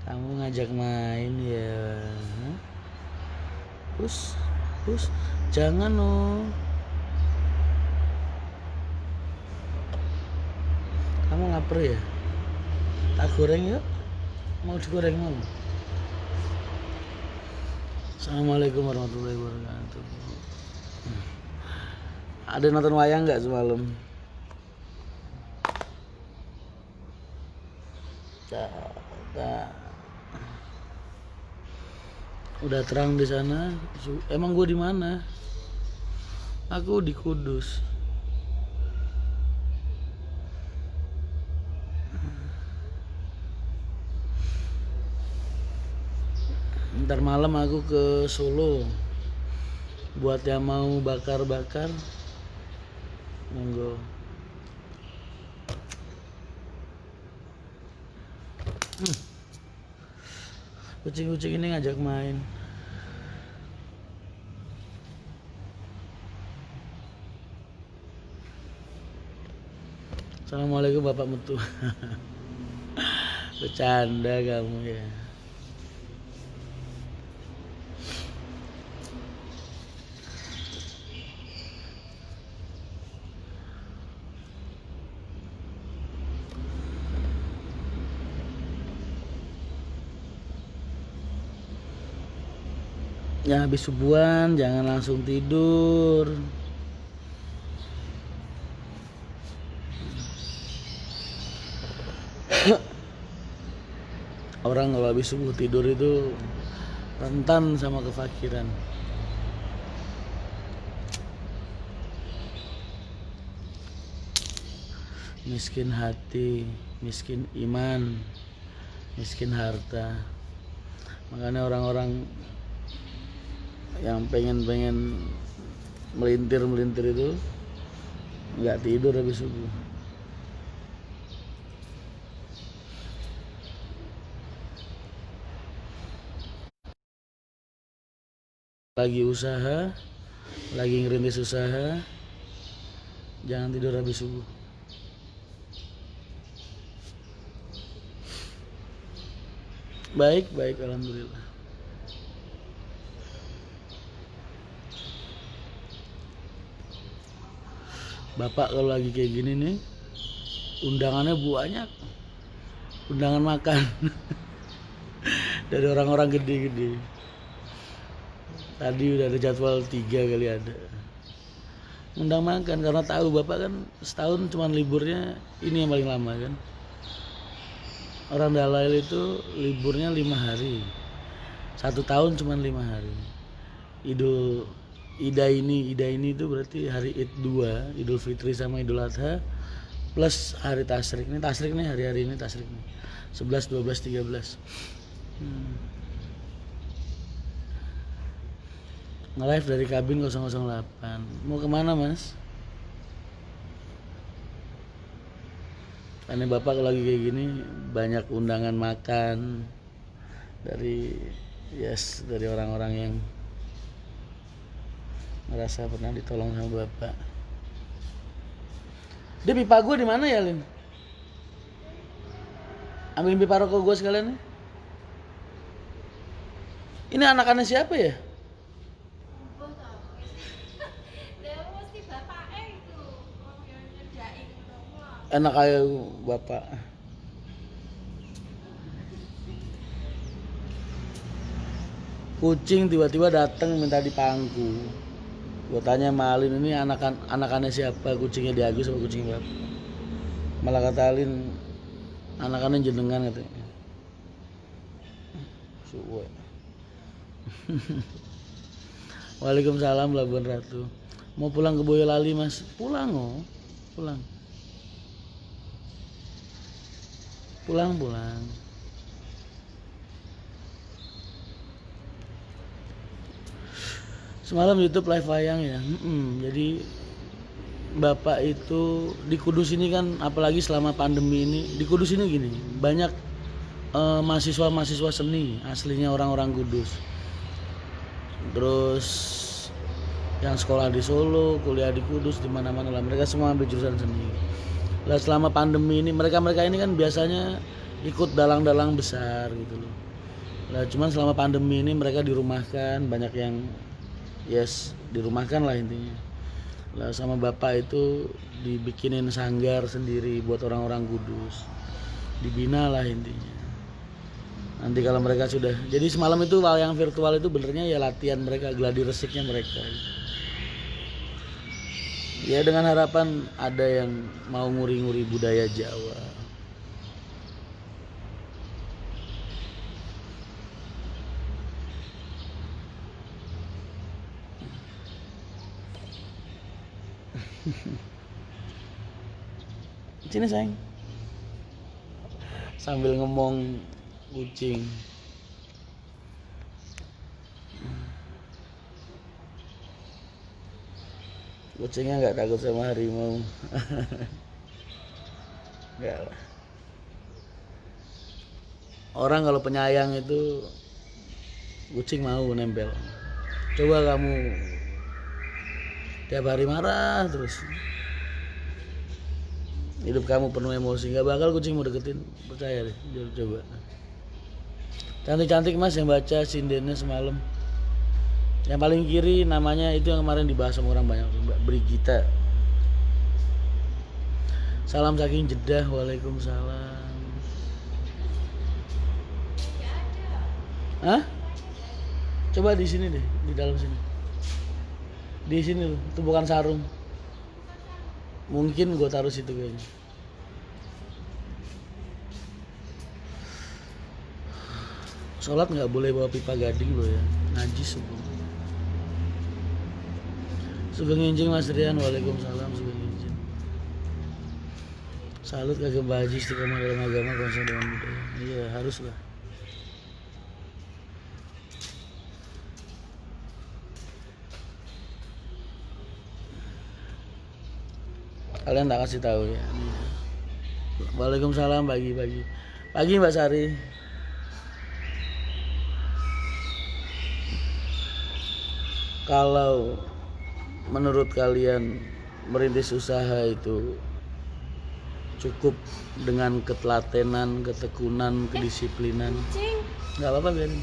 Kamu ngajak main ya. Pus, jangan no. Kamu ngaper ya? Tak goreng yuk. Mau digoreng mau? Assalamualaikum warahmatullahi wabarakatuh. Ada nonton wayang nggak semalam? Udah terang di sana. Emang gue di mana? Aku di Kudus. Ntar malam aku ke Solo. Buat yang mau bakar-bakar, monggo. Kucing-kucing ini ngajak main. Assalamualaikum Bapak Mutu. Bercanda kamu ya. Ya habis subuhan jangan langsung tidur. Orang kalau habis subuh tidur itu rentan sama kefakiran. Miskin hati, miskin iman, miskin harta. Makanya orang-orang yang pengen melintir itu nggak tidur habis subuh. Lagi usaha, lagi ngerintis usaha, jangan tidur habis subuh. Baik, alhamdulillah. Bapak kalau lagi kayak gini nih, undangannya banyak. Undangan makan dari orang-orang gede-gede. Tadi udah ada jadwal 3 kali ada. Undang makan karena tahu Bapak kan setahun cuman liburnya ini yang paling lama kan. Orang Dalail itu liburnya 5 hari. 1 tahun cuman 5 hari. Ida ini itu berarti hari Id 2, Idul Fitri sama Idul Adha plus hari Tasyrik. Ini Tasyrik nih, hari-hari ini Tasyrik nih. 11, 12, 13. Nge-live dari kabin 008. Mau kemana Mas? Karena Bapak kalau lagi kayak gini banyak undangan makan dari orang-orang yang ngerasa pernah ditolong sama Bapak. Dia pipa gue di mana ya, Lin? Ambilin pipa rokok gue sekalian nih. Ini anak-anak siapa ya? Enak kayak Bapak. Kucing tiba-tiba datang minta dipangku. Gue tanya Malin, ini anak-anaknya siapa? Kucingnya Diagus sama kucingnya Bapak? Malah kata Alin, anak-anaknya jenengan katanya. Suwe. Waalaikumsalam Labuan Ratu. Mau pulang ke Boyolali Mas? Pulang oh, pulang. Semalam YouTube live wayang ya. Jadi Bapak itu di Kudus ini kan, apalagi selama pandemi ini, di Kudus ini gini, banyak mahasiswa seni aslinya orang-orang Kudus. Terus yang sekolah di Solo, kuliah di Kudus, di mana-mana lah, mereka semua ambil jurusan seni. Lah selama pandemi ini mereka ini kan biasanya ikut dalang-dalang besar gitu loh. Nah, cuman selama pandemi ini mereka dirumahkan, banyak yang dirumahkan lah intinya. Lah sama bapak itu dibikinin sanggar sendiri buat orang-orang kudus, dibina lah intinya. Nanti kalau mereka sudah, jadi semalam itu yang virtual itu benernya ya latihan mereka, gladi resiknya mereka. Ya dengan harapan ada yang mau nguri-nguri budaya Jawa. Sini sayang, sambil ngomong kucing. Kucingnya nggak takut sama harimau. Nggak lah. Orang kalau penyayang itu kucing mau nempel. Coba kamu tiap hari marah terus, hidup kamu penuh emosi, nggak bakal kucing mau deketin, percaya deh. Coba. Cantik-cantik mas yang baca sindennya semalam. Yang paling kiri namanya itu yang kemarin dibahas sama orang banyak, Mbak Brigita. Salam saking Jeddah. Waalaikumsalam. Hah? Coba di sini deh, di dalam sini. Di sini loh, itu bukan sarung. Mungkin gue taruh situ kayaknya. Sholat nggak boleh bawa pipa gading loh ya, najis hukum. Sugeng Injing Mas Rian. Waalaikumsalam. Sugeng Injing. Salut kagak baji istiqomah dalam agama, konsen dengan budaya. Iya harus lah. Kalian tak kasih tahu ya. Waalaikumsalam. Pagi Mbak Sari. Kalau menurut kalian merintis usaha itu cukup dengan ketelatenan, ketekunan, kedisiplinan? Nggak apa-apa biarin.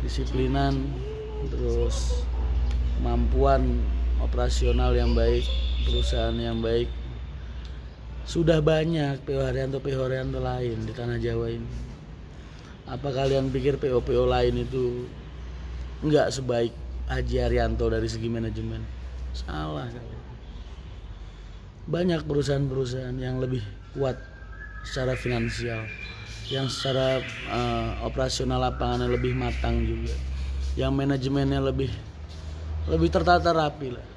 Disiplinan, terus kemampuan operasional yang baik, perusahaan yang baik. Sudah banyak PO Haryanto lain di tanah Jawa ini. Apa kalian pikir PO lain itu nggak sebaik Haji Haryanto dari segi manajemen? Salah kali. Banyak perusahaan-perusahaan yang lebih kuat secara finansial, yang secara operasional lapangannya lebih matang juga, yang manajemennya lebih tertata rapi lah.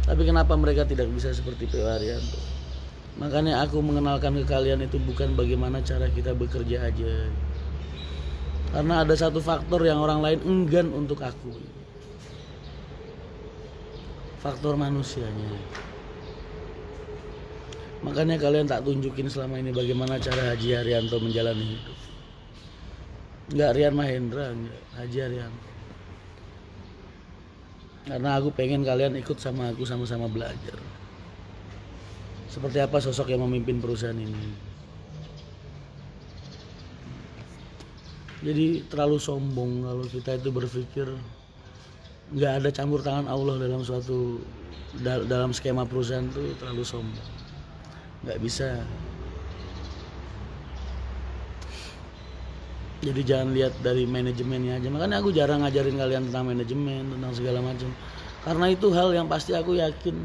Tapi kenapa mereka tidak bisa seperti PO Haryanto? Makanya aku mengenalkan ke kalian itu bukan bagaimana cara kita bekerja aja, karena ada satu faktor yang orang lain enggan untuk aku. Faktor manusianya. Makanya kalian tak tunjukin selama ini bagaimana cara Haji Haryanto menjalani hidup. Enggak Rian Mahendra, enggak, Haji Haryanto. Karena aku pengen kalian ikut sama aku, sama-sama belajar. Seperti apa sosok yang memimpin perusahaan ini. Jadi terlalu sombong kalau kita itu berpikir nggak ada campur tangan Allah dalam skema perusahaan, itu terlalu sombong. Nggak bisa. Jadi jangan lihat dari manajemennya aja. Makanya aku jarang ngajarin kalian tentang manajemen, tentang segala macam. Karena itu hal yang pasti aku yakin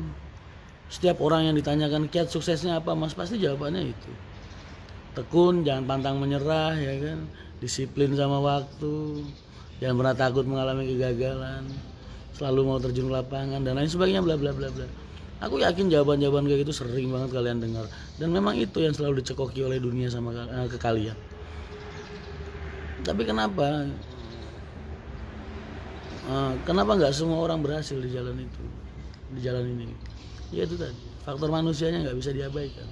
setiap orang yang ditanyakan kiat suksesnya apa mas, pasti jawabannya itu. Tekun, jangan pantang menyerah, ya kan. Disiplin sama waktu, jangan pernah takut mengalami kegagalan, selalu mau terjun ke lapangan dan lain sebagainya, bla bla bla bla. Aku yakin jawaban-jawaban kayak gitu sering banget kalian dengar, dan memang itu yang selalu dicekoki oleh dunia sama ke kalian. Tapi kenapa nggak semua orang berhasil di jalan itu, di jalan ini? Ya itu tadi, faktor manusianya nggak bisa diabaikan.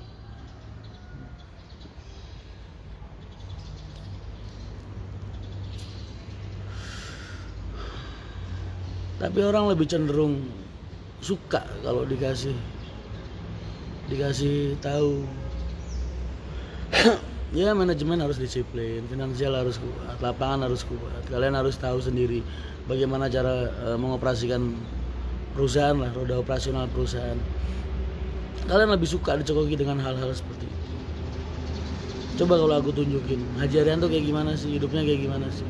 Tapi orang lebih cenderung suka kalau dikasih tahu Ya manajemen harus disiplin, finansial harus kuat, lapangan harus kuat. Kalian harus tahu sendiri bagaimana cara mengoperasikan perusahaan lah, roda operasional perusahaan. Kalian lebih suka dicokoki dengan hal-hal seperti itu. Coba kalau aku tunjukin Haji Arianto kayak gimana sih, hidupnya kayak gimana sih.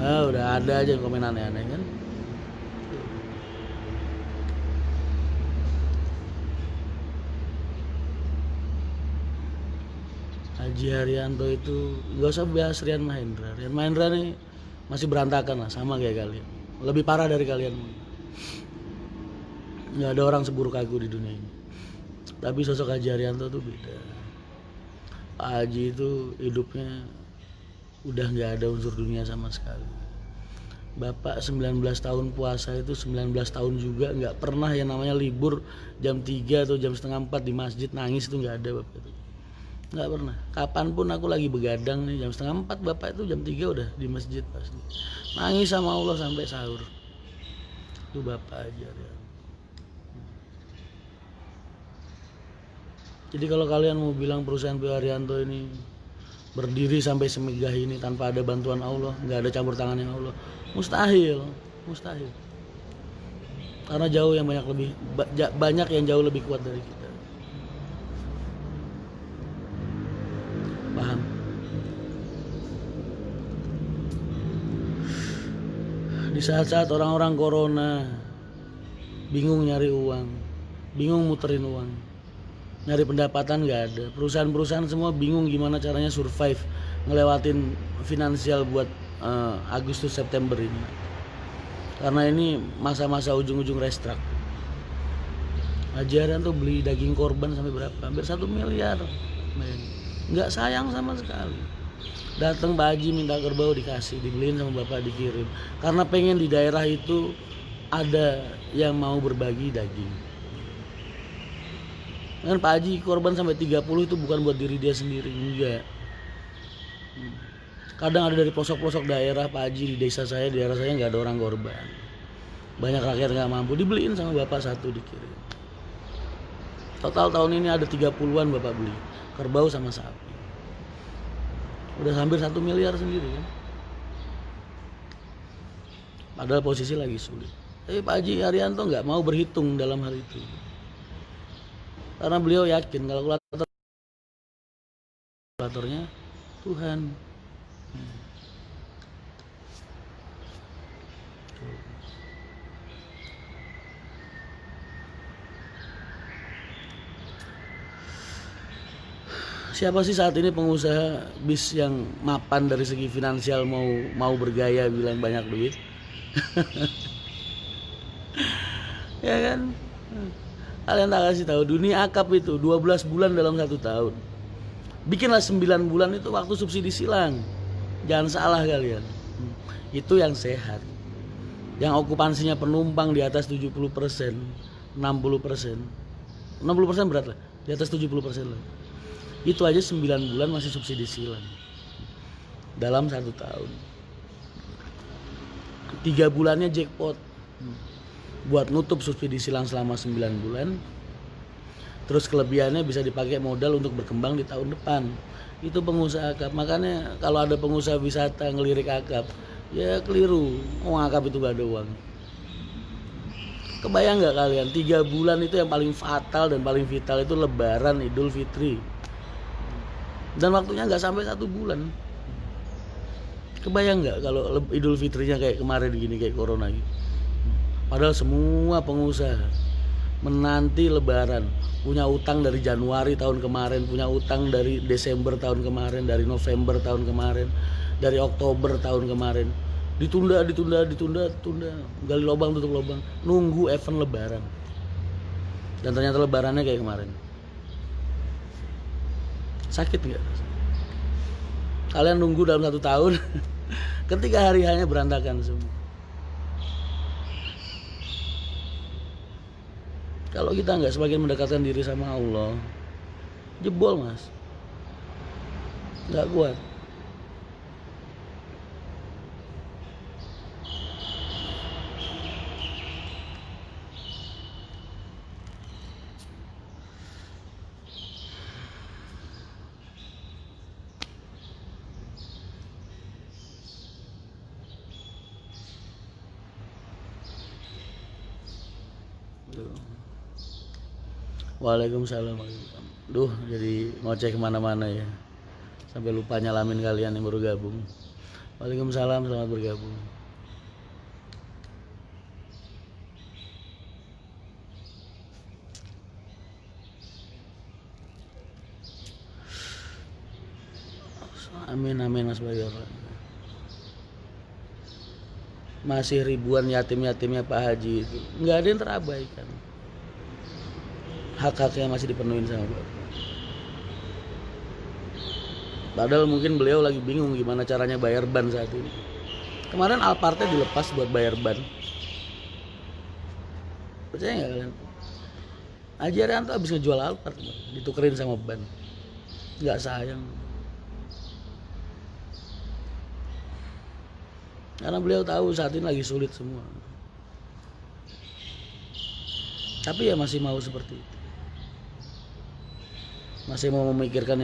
Udah ada aja yang komen aneh-aneh kan. Haji Arianto itu gak usah bahas Rian Mahendra. Rian Mahendra nih masih berantakan lah, sama kayak kalian. Lebih parah dari kalian. Gak ada orang seburuk aku di dunia ini. Tapi sosok Haji Arianto tuh beda. Pak Haji itu hidupnya udah gak ada unsur dunia sama sekali. Bapak 19 tahun puasa itu 19 tahun juga gak pernah yang namanya libur jam 3 atau jam setengah 4 di masjid nangis, itu gak ada Bapak itu. Nggak pernah. Kapanpun aku lagi begadang nih jam setengah 4, bapak itu jam 3 udah di masjid pasti. Nangis sama Allah sampai sahur. Itu bapak aja ya. Jadi kalau kalian mau bilang perusahaan P. Arianto ini berdiri sampai semegah ini tanpa ada bantuan Allah, nggak ada campur tangan yang Allah, mustahil, mustahil. Karena jauh yang banyak yang jauh lebih kuat dari kita. Paham? Di saat-saat orang-orang corona bingung nyari uang, bingung muterin uang, nyari pendapatan gak ada, perusahaan-perusahaan semua bingung gimana caranya survive ngelewatin finansial buat Agustus September ini, karena ini masa-masa ujung-ujung restart. Haji Arianto beli daging korban sampai berapa? Hampir 1 miliar. Nggak sayang sama sekali. Datang Pak Haji minta kerbau dikasih, dibeliin sama bapak, dikirim. Karena pengen di daerah itu ada yang mau berbagi daging. Kan Pak Haji korban sampai 30 itu bukan buat diri dia sendiri, enggak. Kadang ada dari pelosok-pelosok daerah, Pak Haji di desa saya, di daerah saya nggak ada orang korban. Banyak rakyat nggak mampu, dibeliin sama bapak satu, dikirim. Total tahun ini ada 30-an bapak beli kerbau sama sapi. Udah hampir 1 miliar sendiri kan. Padahal posisi lagi sulit. Tapi Pak Haji Arianto nggak mau berhitung dalam hal itu. Karena beliau yakin kalkulatornya Tuhan. Siapa sih saat ini pengusaha bis yang mapan dari segi finansial, mau bergaya bilang banyak duit? Ya kan? Kalian tak kasih tahu dunia akap itu 12 bulan dalam 1 tahun. Bikinlah 9 bulan itu waktu subsidi silang. Jangan salah kalian. Itu yang sehat. Yang okupansinya penumpang di atas 70%, 60%. 60% berat lah, di atas 70% lah. Itu aja 9 bulan masih subsidi silang dalam 1 tahun. 3 bulannya jackpot buat nutup subsidi silang selama 9 bulan. Terus kelebihannya bisa dipakai modal untuk berkembang di tahun depan. Itu pengusaha akap. Makanya kalau ada pengusaha wisata ngelirik akap, ya keliru. Akap itu gak ada uang. Kebayang gak kalian 3 bulan itu yang paling fatal dan paling vital itu Lebaran, Idul Fitri. Dan waktunya nggak sampai 1 bulan. Kebayang nggak kalau Idul Fitrinya kayak kemarin gini, kayak corona gitu. Padahal semua pengusaha menanti Lebaran, punya utang dari Januari tahun kemarin, punya utang dari Desember tahun kemarin, dari November tahun kemarin, dari Oktober tahun kemarin. Ditunda, gali lubang tutup lubang, nunggu event Lebaran. Dan ternyata Lebarannya kayak kemarin. Sakit nggak? Kalian nunggu dalam 1 tahun, ketika hari hanya berantakan semua. Kalau kita nggak semakin mendekatkan diri sama Allah, jebol mas, nggak kuat. Tuh. Waalaikumsalam. Duh, jadi ngoceh kemana-mana ya, sampai lupa nyalamin kalian yang baru gabung. Waalaikumsalam, selamat bergabung. Amin amin Mas Bayu. Masih ribuan yatim-yatimnya Pak Haji itu nggak ada yang terabaikan, hak-haknya masih dipenuhin sama Bapak. Padahal mungkin beliau lagi bingung gimana caranya bayar ban saat ini. Kemarin Alphardnya dilepas buat bayar ban. Percaya nggak kalian? Haji Arianto habis ngejual Alphard, ditukerin sama ban. Nggak sayang. Karena beliau tahu saat ini lagi sulit semua. Tapi ya masih mau seperti itu. Masih mau memikirkan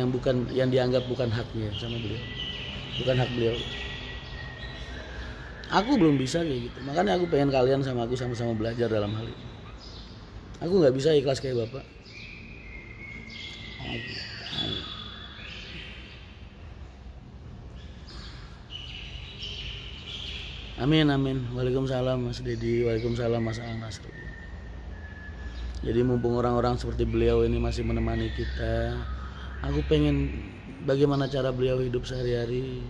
yang dianggap bukan haknya sama beliau. Bukan hak beliau. Aku belum bisa kayak gitu. Makanya aku pengen kalian sama aku sama-sama belajar dalam hal ini. Aku nggak bisa ikhlas kayak Bapak. Amin amin. Waalaikumsalam Mas Dedi. Waalaikumsalam Mas Anas. Jadi mumpung orang-orang seperti beliau ini masih menemani kita, aku pengen bagaimana cara beliau hidup sehari-hari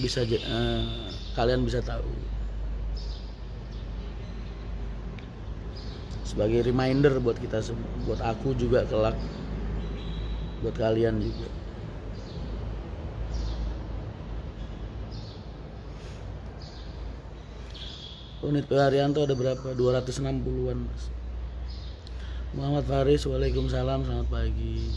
bisa kalian bisa tahu. Sebagai reminder buat kita semua, buat aku juga kelak, buat kalian juga. Unit Pak Haryanto ada berapa? 260-an Mas. Muhammad Faris, waalaikumsalam, selamat pagi.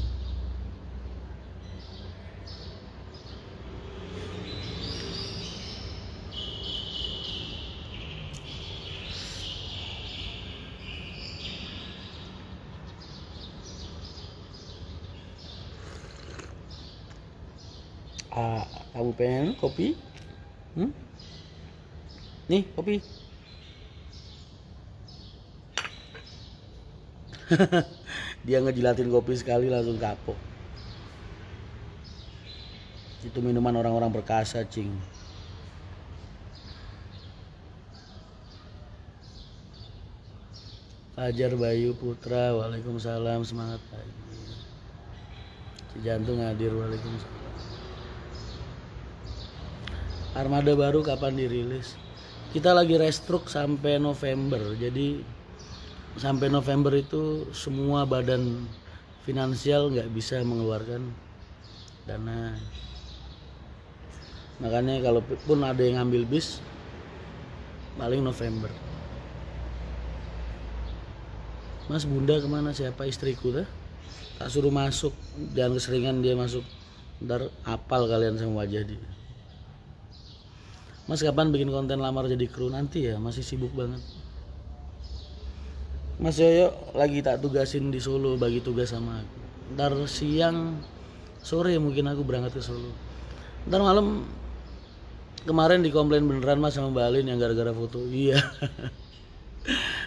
Kamu pengen kopi? Nih kopi. Dia ngejilatin kopi sekali langsung kapok. Itu minuman orang-orang perkasa, cing. Fajar Bayu Putra, waalaikumsalam, semangat pagi. Si Jantung hadir, waalaikumsalam. Armada baru kapan dirilis? Kita lagi restruk sampai November, jadi sampai November itu semua badan finansial nggak bisa mengeluarkan dana. Makanya kalaupun ada yang ngambil bis paling November. Mas Bunda kemana? Siapa? Istriku dah. Tak suruh masuk, jangan keseringan dia masuk, ntar apal kalian sama wajah dia. Mas kapan bikin konten lamar jadi kru? Nanti ya, masih sibuk banget. Mas Yoyo lagi tak tugasin di Solo, bagi tugas sama aku. Ntar siang sore mungkin aku berangkat ke Solo. Ntar malam kemarin dikomplain beneran Mas sama Mbak Alin yang gara-gara foto. Iya.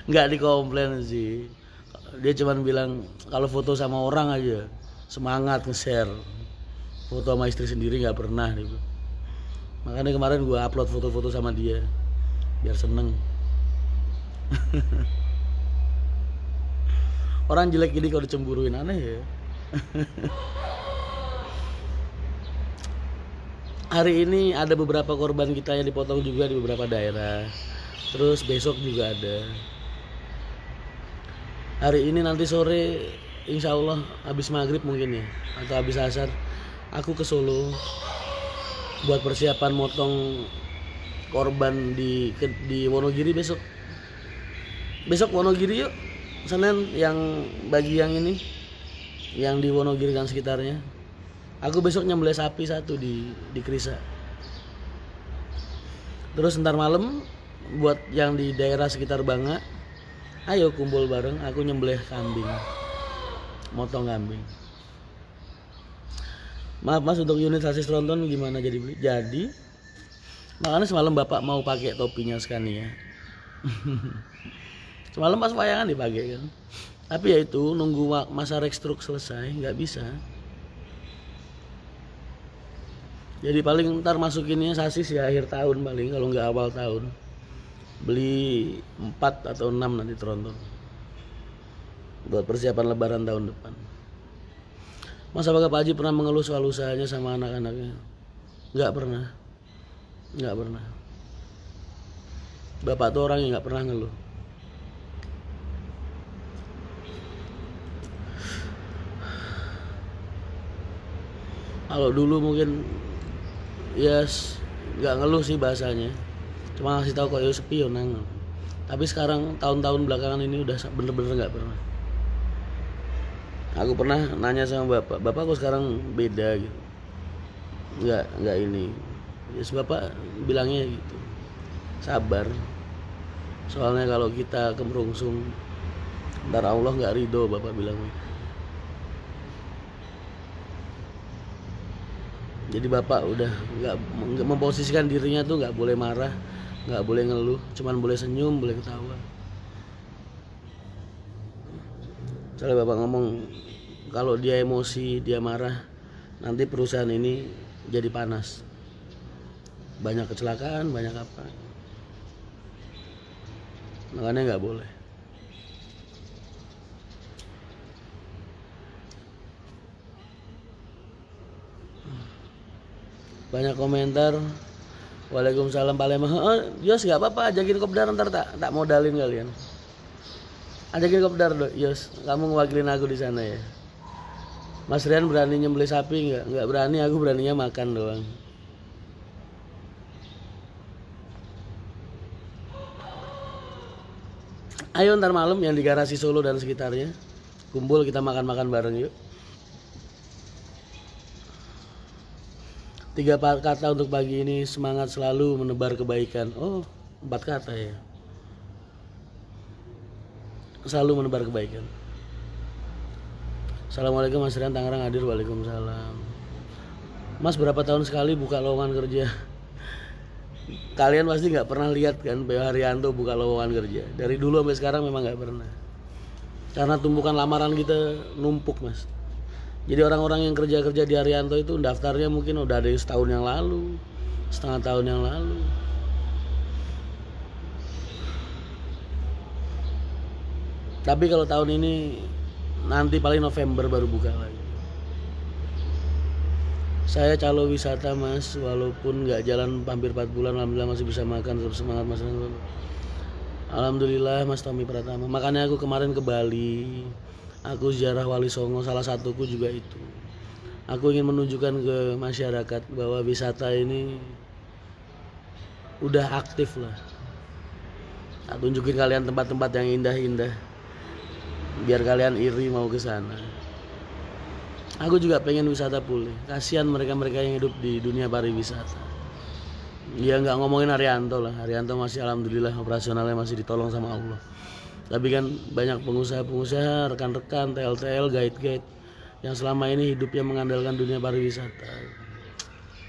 Nggak dikomplain sih. Dia cuma bilang kalau foto sama orang aja semangat nge-share. Foto sama istri sendiri nggak pernah gitu. Makanya kemarin gue upload foto-foto sama dia biar seneng. Orang jelek gini kalau dicemburuin, aneh ya. Hari ini ada beberapa korban kita yang dipotong juga di beberapa daerah. Terus besok juga ada. Hari ini nanti sore insya Allah habis maghrib mungkin ya, atau habis asar aku ke Solo buat persiapan motong korban di Wonogiri besok. Besok Wonogiri yuk. Senin yang bagi yang ini, yang di Wonogiri dan sekitarnya. Aku besok nyembelih sapi satu di Krisa. Terus ntar malam buat yang di daerah sekitar Banga, ayo kumpul bareng. Aku nyembelih kambing, motong kambing. Maaf Mas, untuk unit sasis tronton gimana jadi beli? Jadi, makanya semalam Bapak mau pakai topinya Scania. Semalam pas wayangan dipakai kan. Tapi ya itu nunggu masa restruk selesai nggak bisa. Jadi paling ntar masukinnya sasis ya akhir tahun paling, kalau nggak awal tahun. Beli 4 atau 6 nanti tronton buat persiapan lebaran tahun depan. Masa Pak Haji pernah mengeluh soal usahanya sama anak-anaknya? Nggak pernah. Nggak pernah. Bapak tuh orang yang nggak pernah ngeluh. Kalau dulu mungkin ya nggak ngeluh sih bahasanya, cuma ngasih tahu kok ya sepi yo nang. Tapi sekarang tahun-tahun belakangan ini udah bener-bener nggak pernah. Aku pernah nanya sama bapak kok sekarang beda gitu. Nggak ini. Yes, bapak bilangnya gitu. Sabar. Soalnya kalau kita kemerungsung, ntar Allah nggak ridho, bapak bilang. Jadi bapak udah nggak memposisikan dirinya tuh nggak boleh marah, nggak boleh ngeluh, cuman boleh senyum, boleh ketawa. Soalnya bapak ngomong kalau dia emosi, dia marah, nanti perusahaan ini jadi panas, banyak kecelakaan, banyak apa. Makanya nggak boleh. Banyak komentar. Waalaikumsalam Pak Lemah. Yos nggak apa-apa, ajakin kopdar ntar tak modalin kalian. Ajakin kopdar dong, Yos. Kamu ngewakilin aku di sana ya. Mas Rian berani nyembelih sapi nggak? Nggak berani, aku beraninya makan doang. Ayo ntar malam yang di garasi Solo dan sekitarnya, kumpul kita makan-makan bareng yuk. 3 kata untuk pagi ini: semangat selalu menebar kebaikan. Oh, 4 kata ya. Selalu menebar kebaikan. Assalamualaikum Mas Rian, Tangerang hadir. Waalaikumsalam. Mas, berapa tahun sekali buka lowongan kerja? Kalian pasti nggak pernah lihat kan Pak Haryanto buka lowongan kerja. Dari dulu sampai sekarang memang nggak pernah. Karena tumpukan lamaran kita numpuk, Mas. Jadi orang-orang yang kerja-kerja di Haryanto itu daftarnya mungkin udah ada setahun yang lalu, setengah tahun yang lalu. Tapi kalau tahun ini nanti paling November baru buka lagi. Saya calo wisata Mas, walaupun nggak jalan hampir 4 bulan, alhamdulillah masih bisa makan, tetap semangat Mas. Alhamdulillah Mas Tommy Pratama. Makanya aku kemarin ke Bali, aku ziarah Wali Songo, salah satuku juga itu. Aku ingin menunjukkan ke masyarakat bahwa wisata ini udah aktif lah. Tak tunjukin kalian tempat-tempat yang indah-indah, biar kalian iri mau ke sana. Aku juga pengen wisata pulih. Kasihan mereka-mereka yang hidup di dunia pariwisata. Ya nggak ngomongin Haryanto lah. Haryanto masih alhamdulillah operasionalnya masih ditolong sama Allah. Tapi kan banyak pengusaha-pengusaha, rekan-rekan, TL-TL, guide-guide yang selama ini hidupnya mengandalkan dunia pariwisata.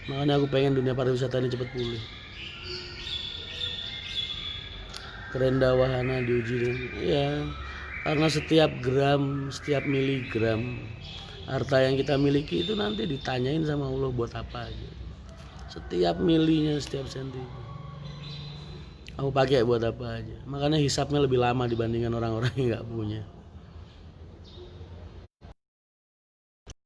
Makanya aku pengen dunia pariwisata ini cepat pulih. Kerenda wahana diuji. Ya, karena setiap gram, setiap miligram harta yang kita miliki itu nanti ditanyain sama Allah buat apa aja. Setiap milinya, setiap senti. Aku pakai buat apa aja. Makanya hisapnya lebih lama dibandingkan orang-orang yang nggak punya.